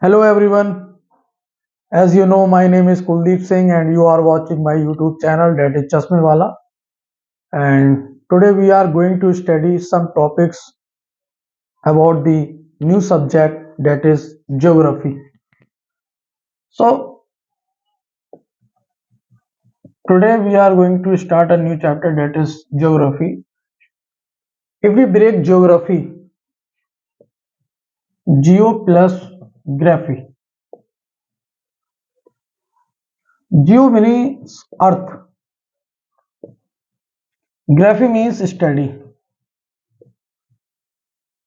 Hello everyone. As you know, my name is Kuldeep Singh and you are watching my YouTube channel that is Chasmewala. And today we are going to study some topics about the new subject that is geography. So today we are going to start a new chapter that is geography. If we break geography, geo plus graphy. Geo means earth, graphy means study.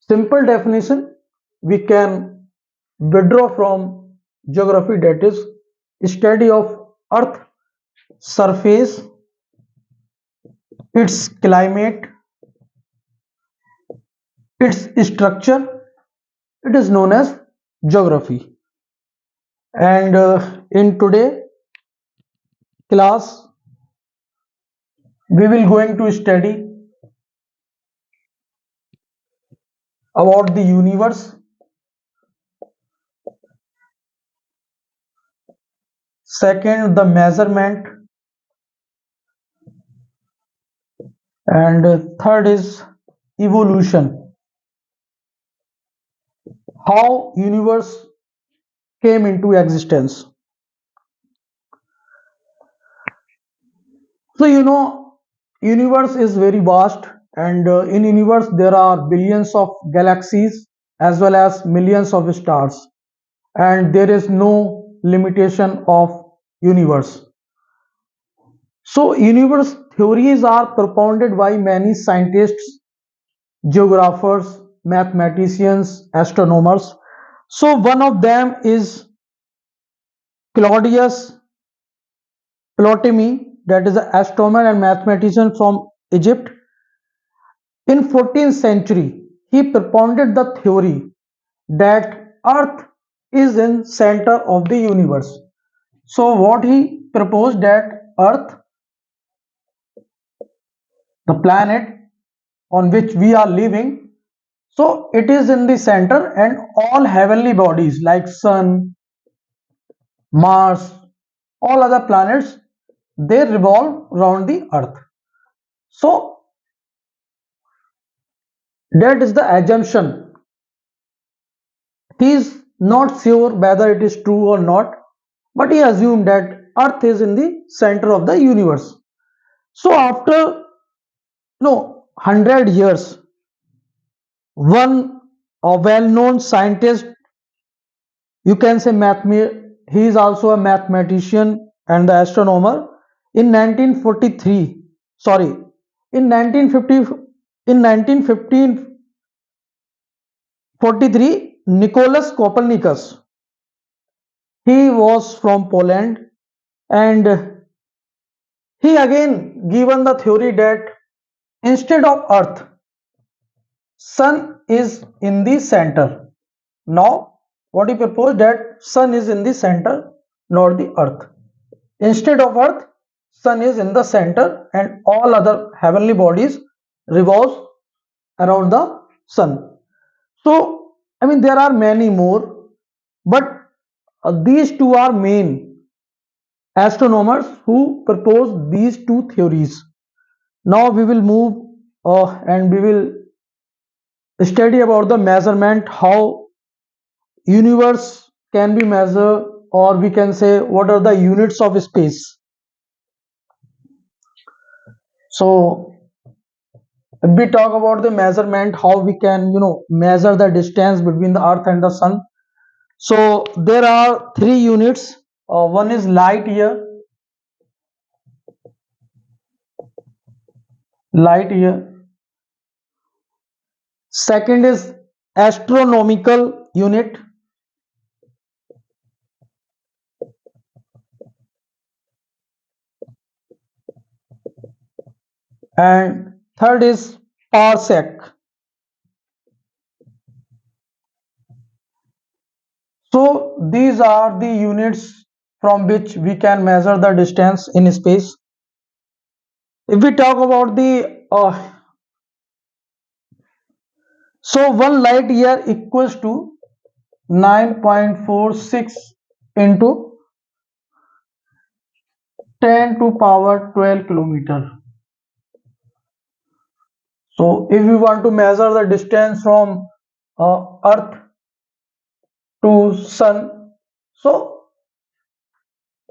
Simple definition we can withdraw from geography, that is study of earth surface, its climate, its structure. It is known as geography. And in today class we will going to study about the universe. Second, the measurement. And third is evolution, how universe came into existence. So universe is very vast, and in universe there are billions of galaxies as well as millions of stars, and there is no limitation of universe. So universe theories are propounded by many scientists, geographers, mathematicians, astronomers. So one of them is Claudius Ptolemy, that is an astronomer and mathematician from Egypt. In 14th century, he propounded the theory that Earth is in center of the universe. So what he proposed, that Earth, the planet on which we are living, so it is in the center, and all heavenly bodies like Sun, Mars, all other planets, they revolve around the Earth. So that is the assumption. He is not sure whether it is true or not, but he assumed that Earth is in the center of the universe. So after no 100 years, one well-known scientist, you can say he is also a mathematician and the astronomer. In 1943, sorry, in 1950, in 1943, Nicholas Copernicus, he was from Poland, and he again given the theory that instead of Earth, Sun is in the center. Now, what he proposed, that Sun is in the center, not the Earth. Instead of Earth, Sun is in the center, and all other heavenly bodies revolve around the Sun. So, I mean, there are many more, but these two are main astronomers who proposed these two theories. Now we will move and we will study about the measurement, how universe can be measured, or we can say what are the units of space. So if we talk about the measurement, how we can measure the distance between the earth and the sun. So there are three units. One is light year. Second is astronomical unit, and third is parsec. So these are the units from which we can measure the distance in space. If we talk about the so one light year equals to 9.46 into 10 to power 12 kilometer. So if we want to measure the distance from Earth to Sun, so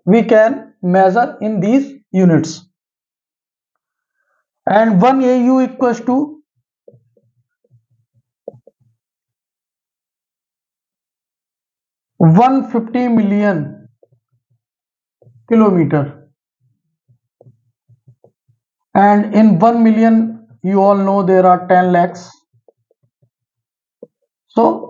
we can measure in these units. And 1 AU equals to 150 million kilometer. And in 1 million, you all know there are 10 lakhs. So